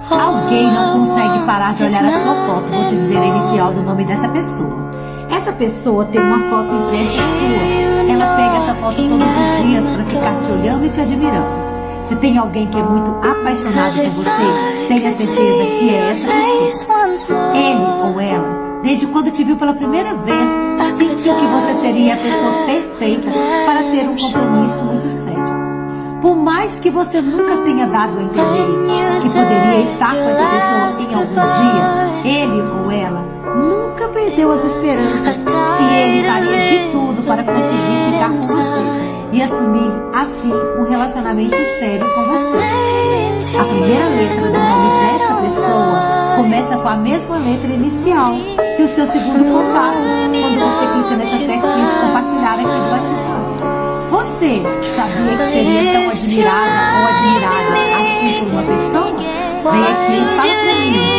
Alguém não consegue parar de olhar a sua foto. Vou te dizer a inicial do nome dessa pessoa. Essa pessoa tem uma foto impressa sua. Ela pega essa foto todos os dias para ficar te olhando e te admirando. Se tem alguém que é muito apaixonado por você, tenha certeza que é essa pessoa. Ele ou ela, desde quando te viu pela primeira vez, sentiu que você seria a pessoa perfeita para ter um compromisso muito sério. Por mais que você nunca tenha dado a entender que poderia estar com essa pessoa em algum dia, ele ou ela nunca perdeu as esperanças que ele faria de tudo para conseguir ficar com você e assumir, assim, um relacionamento sério com você. A primeira letra do nome dessa pessoa começa com a mesma letra inicial que o seu segundo contato, quando você clica nessa setinha de compartilhar aqui do WhatsApp. Você sabia que seria tão admirada ou admirada assim por uma pessoa? Vem aqui e fala comigo.